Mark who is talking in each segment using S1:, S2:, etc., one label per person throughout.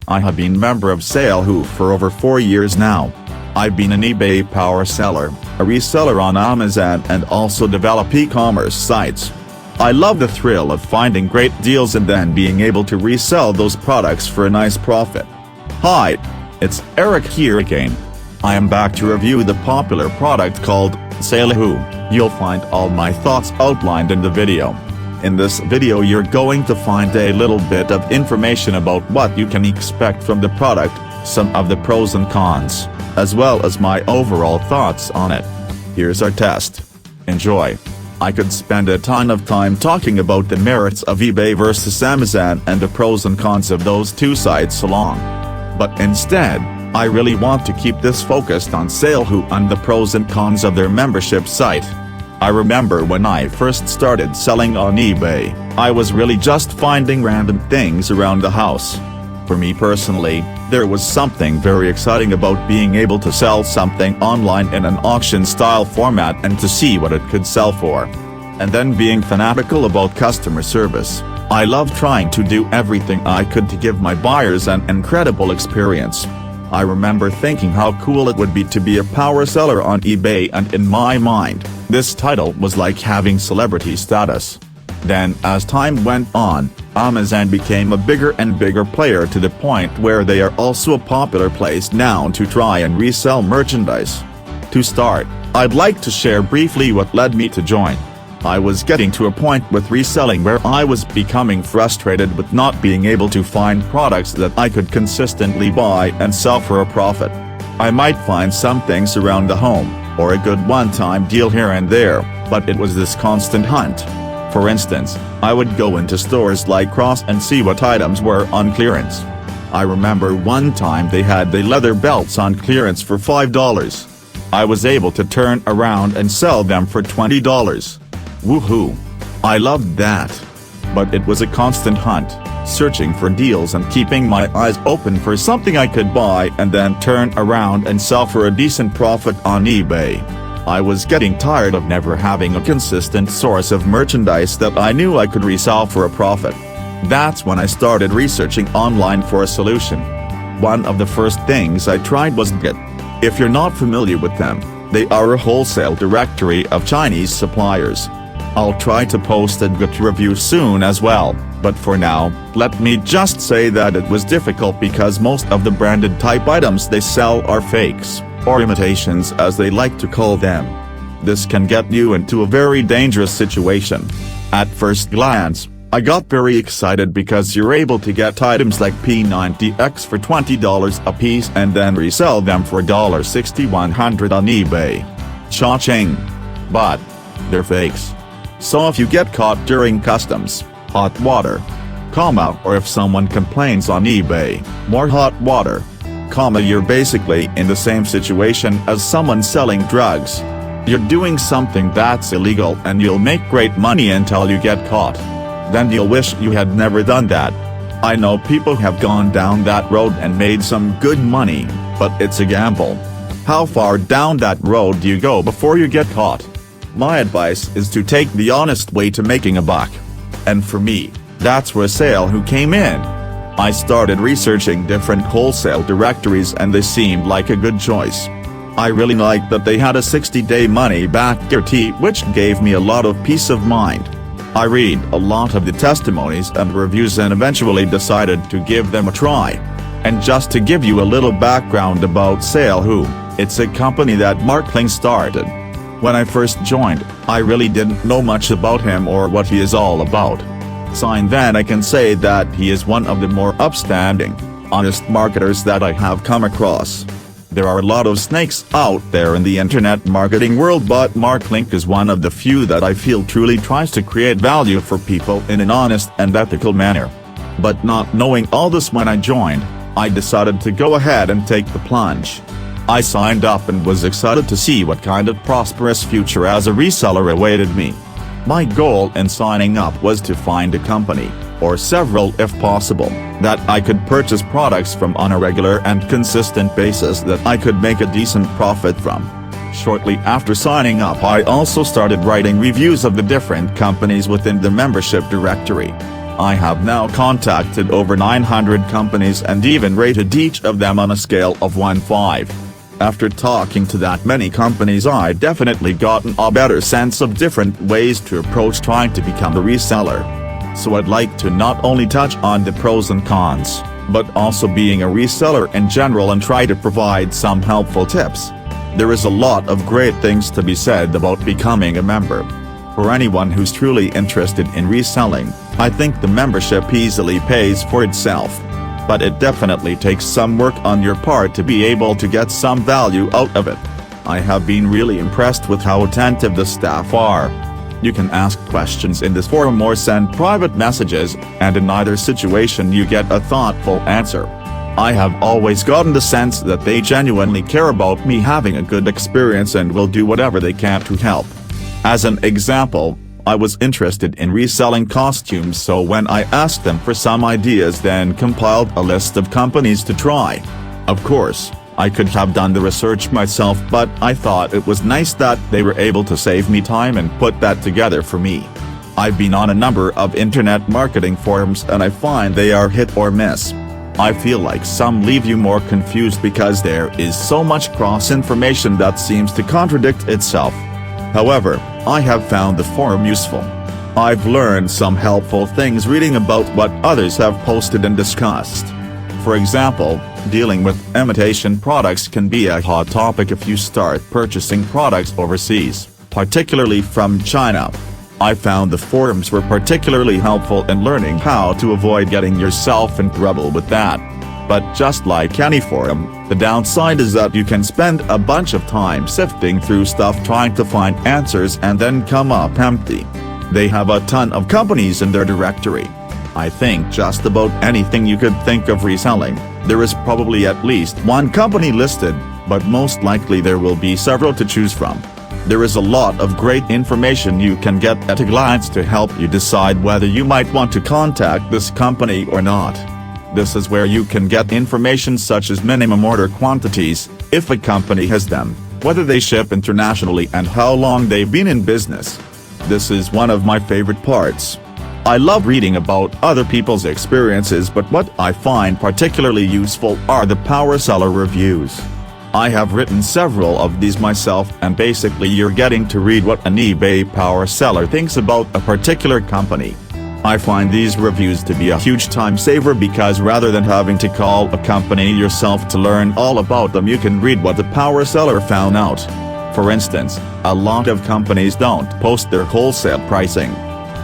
S1: I have been member of Salehoo for over 4 years now. I've been an eBay power seller, a reseller on Amazon and also develop e-commerce sites. I love the thrill of finding great deals and then being able to resell those products for a nice profit. Hi, it's Eric here again. I am back to review the popular product called Salehoo. You'll find all my thoughts outlined in the video. In this video you're going to find a little bit of information about what you can expect from the product, some of the pros and cons, as well as my overall thoughts on it. Here's our test. Enjoy. I could spend a ton of time talking about the merits of eBay versus Amazon and the pros and cons of those two sites along. But instead, I really want to keep this focused on Salehoo and the pros and cons of their membership site. I remember when I first started selling on eBay, I was really just finding random things around the house. For me personally, there was something very exciting about being able to sell something online in an auction-style format and to see what it could sell for. And then being fanatical about customer service, I loved trying to do everything I could to give my buyers an incredible experience. I remember thinking how cool it would be to be a power seller on eBay, and in my mind, this title was like having celebrity status. Then, as time went on, Amazon became a bigger and bigger player to the point where they are also a popular place now to try and resell merchandise. To start, I'd like to share briefly what led me to join. I was getting to a point with reselling where I was becoming frustrated with not being able to find products that I could consistently buy and sell for a profit. I might find some things around the home, or a good one-time deal here and there, but it was this constant hunt. For instance, I would go into stores like Ross and see what items were on clearance. I remember one time they had the leather belts on clearance for $5. I was able to turn around and sell them for $20. Woohoo! I loved that. But it was a constant hunt, searching for deals and keeping my eyes open for something I could buy and then turn around and sell for a decent profit on eBay. I was getting tired of never having a consistent source of merchandise that I knew I could resell for a profit. That's when I started researching online for a solution. One of the first things I tried was Git. If you're not familiar with them, they are a wholesale directory of Chinese suppliers. I'll try to post a Git review soon as well, but for now, let me just say that it was difficult because most of the branded type items they sell are fakes, or imitations as they like to call them. This can get you into a very dangerous situation. At first glance, I got very excited because you're able to get items like P90X for $20 a piece and then resell them for $6100 on eBay. Cha-ching! But they're fakes. So if you get caught during customs, hot water, or if someone complains on eBay, more hot water, you're basically in the same situation as someone selling drugs. You're doing something that's illegal and you'll make great money until you get caught. Then you'll wish you had never done that. I know people have gone down that road and made some good money, but it's a gamble. How far down that road do you go before you get caught? My advice is to take the honest way to making a buck. And for me, that's where Salehoo came in. I started researching different wholesale directories and they seemed like a good choice. I really liked that they had a 60-day money-back guarantee, which gave me a lot of peace of mind. I read a lot of the testimonies and reviews and eventually decided to give them a try. And just to give you a little background about Salehoo, it's a company that Mark Ling started. When I first joined, I really didn't know much about him or what he is all about. Since then I can say that he is one of the more upstanding, honest marketers that I have come across. There are a lot of snakes out there in the internet marketing world, but Mark Ling is one of the few that I feel truly tries to create value for people in an honest and ethical manner. But not knowing all this when I joined, I decided to go ahead and take the plunge. I signed up and was excited to see what kind of prosperous future as a reseller awaited me. My goal in signing up was to find a company, or several if possible, that I could purchase products from on a regular and consistent basis that I could make a decent profit from. Shortly after signing up, I also started writing reviews of the different companies within the membership directory. I have now contacted over 900 companies and even rated each of them on a scale of 1-5. After talking to that many companies, I definitely gotten a better sense of different ways to approach trying to become a reseller. So I'd like to not only touch on the pros and cons, but also being a reseller in general and try to provide some helpful tips. There is a lot of great things to be said about becoming a member. For anyone who's truly interested in reselling, I think the membership easily pays for itself. But it definitely takes some work on your part to be able to get some value out of it. I have been really impressed with how attentive the staff are. You can ask questions in this forum or send private messages, and in either situation you get a thoughtful answer. I have always gotten the sense that they genuinely care about me having a good experience and will do whatever they can to help. As an example, I was interested in reselling costumes, so when I asked them for some ideas, then compiled a list of companies to try. Of course, I could have done the research myself, but I thought it was nice that they were able to save me time and put that together for me. I've been on a number of internet marketing forums and I find they are hit or miss. I feel like some leave you more confused because there is so much cross-information that seems to contradict itself. However, I have found the forum useful. I've learned some helpful things reading about what others have posted and discussed. For example, dealing with imitation products can be a hot topic if you start purchasing products overseas, particularly from China. I found the forums were particularly helpful in learning how to avoid getting yourself in trouble with that. But just like any forum, the downside is that you can spend a bunch of time sifting through stuff trying to find answers and then come up empty. They have a ton of companies in their directory. I think just about anything you could think of reselling, there is probably at least one company listed, but most likely there will be several to choose from. There is a lot of great information you can get at a glance to help you decide whether you might want to contact this company or not. This is where you can get information such as minimum order quantities, if a company has them, whether they ship internationally, and how long they've been in business. This is one of my favorite parts. I love reading about other people's experiences, but what I find particularly useful are the power seller reviews. I have written several of these myself, and basically you're getting to read what an eBay power seller thinks about a particular company. I find these reviews to be a huge time saver because rather than having to call a company yourself to learn all about them, you can read what the power seller found out. For instance, a lot of companies don't post their wholesale pricing,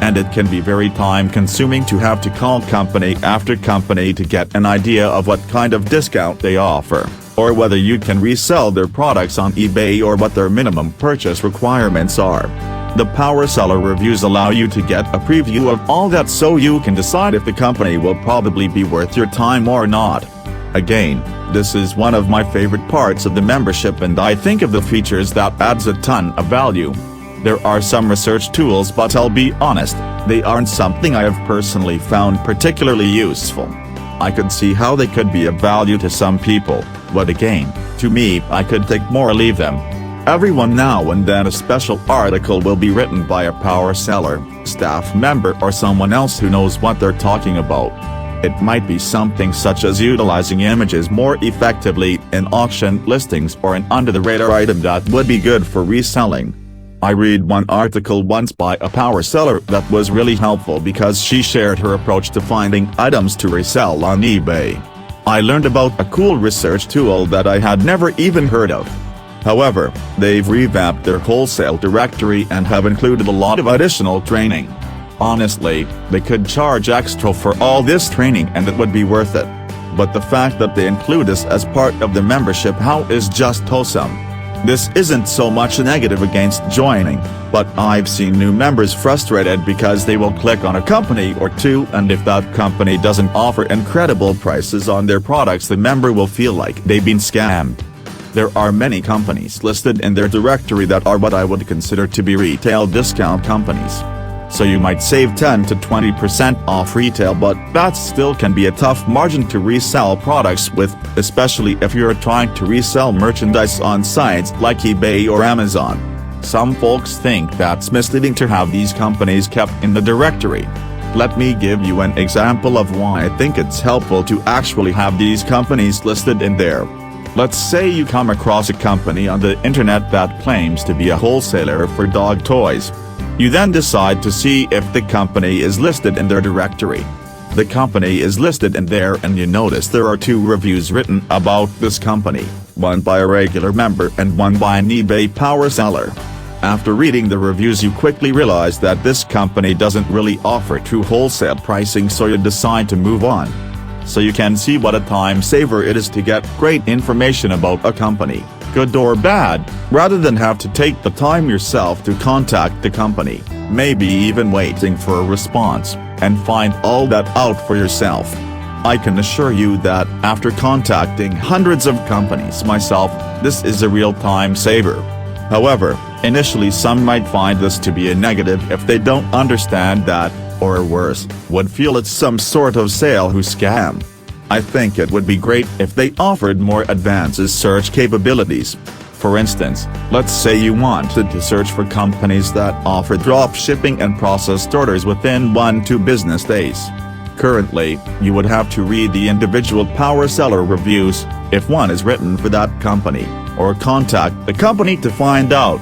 S1: and it can be very time-consuming to have to call company after company to get an idea of what kind of discount they offer, or whether you can resell their products on eBay, or what their minimum purchase requirements are. The power seller reviews allow you to get a preview of all that, so you can decide if the company will probably be worth your time or not. Again, this is one of my favorite parts of the membership, and I think of the features that adds a ton of value. There are some research tools, but I'll be honest, they aren't something I have personally found particularly useful. I could see how they could be of value to some people, but again, to me, I could take more or leave them. Every now and then a special article will be written by a power seller, staff member, or someone else who knows what they're talking about. It might be something such as utilizing images more effectively in auction listings, or an under-the-radar item that would be good for reselling. I read one article once by a power seller that was really helpful because she shared her approach to finding items to resell on eBay. I learned about a cool research tool that I had never even heard of. However, they've revamped their wholesale directory and have included a lot of additional training. Honestly, they could charge extra for all this training and it would be worth it. But the fact that they include this as part of the membership is just awesome. This isn't so much a negative against joining, but I've seen new members frustrated because they will click on a company or two, and if that company doesn't offer incredible prices on their products, the member will feel like they've been scammed. There are many companies listed in their directory that are what I would consider to be retail discount companies. So you might save 10 to 20% off retail, but that still can be a tough margin to resell products with, especially if you're trying to resell merchandise on sites like eBay or Amazon. Some folks think that's misleading to have these companies kept in the directory. Let me give you an example of why I think it's helpful to actually have these companies listed in there. Let's say you come across a company on the internet that claims to be a wholesaler for dog toys. You then decide to see if the company is listed in their directory. The company is listed in there and you notice there are 2 reviews written about this company, one by a regular member and one by an eBay power seller. After reading the reviews you quickly realize that this company doesn't really offer true wholesale pricing, so you decide to move on. So you can see what a time saver it is to get great information about a company, good or bad, rather than have to take the time yourself to contact the company, maybe even waiting for a response, and find all that out for yourself. I can assure you that after contacting hundreds of companies myself, this is a real time saver. However, initially some might find this to be a negative if they don't understand that, or worse, would feel it's some sort of Salehoo scam. I think it would be great if they offered more advanced search capabilities. For instance, let's say you wanted to search for companies that offer drop shipping and processed orders within 1-2 business days. Currently, you would have to read the individual power seller reviews, if one is written for that company, or contact the company to find out.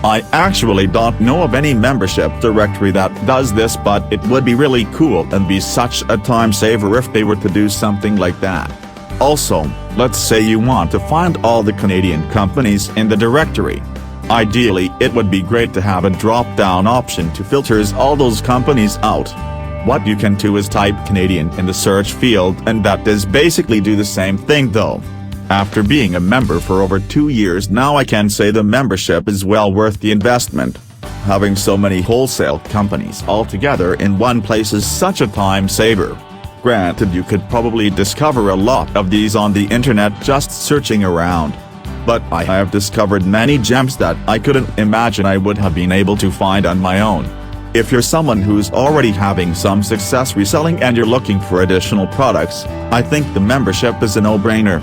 S1: I actually don't know of any membership directory that does this, but it would be really cool and be such a time saver if they were to do something like that. Also, let's say you want to find all the Canadian companies in the directory. Ideally, it would be great to have a drop-down option to filters all those companies out. What you can do is type Canadian in the search field, and that does basically do the same thing though. After being a member for over 2 years now, I can say the membership is well worth the investment. Having so many wholesale companies all together in one place is such a time saver. Granted, you could probably discover a lot of these on the internet just searching around. But I have discovered many gems that I couldn't imagine I would have been able to find on my own. If you're someone who's already having some success reselling and you're looking for additional products, I think the membership is a no-brainer.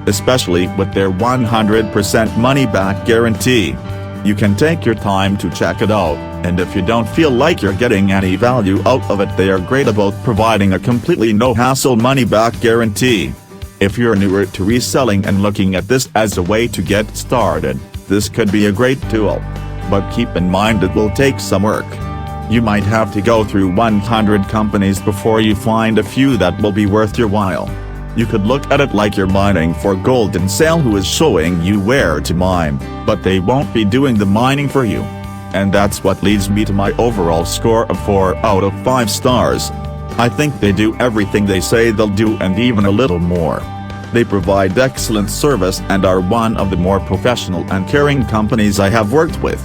S1: Especially with their 100% money-back guarantee. You can take your time to check it out, and if you don't feel like you're getting any value out of it, they are great about providing a completely no-hassle money-back guarantee. If you're newer to reselling and looking at this as a way to get started, this could be a great tool. But keep in mind it will take some work. You might have to go through 100 companies before you find a few that will be worth your while. You could look at it like you're mining for gold, and Salehoo is showing you where to mine, but they won't be doing the mining for you. And that's what leads me to my overall score of 4 out of 5 stars. I think they do everything they say they'll do and even a little more. They provide excellent service and are one of the more professional and caring companies I have worked with.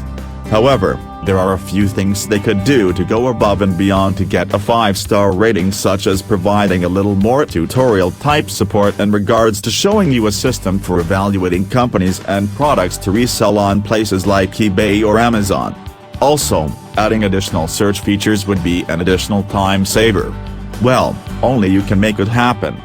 S1: However, there are a few things they could do to go above and beyond to get a 5-star rating, such as providing a little more tutorial-type support in regards to showing you a system for evaluating companies and products to resell on places like eBay or Amazon. Also, adding additional search features would be an additional time saver. Well, only you can make it happen.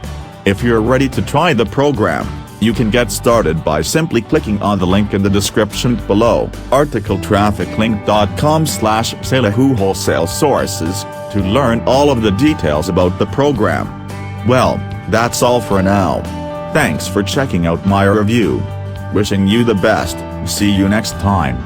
S1: If you're ready to try the program, you can get started by simply clicking on the link in the description below, articletrafficlink.com/Salehoo Wholesale Sources, to learn all of the details about the program. Well, that's all for now. Thanks for checking out my review. Wishing you the best. See you next time.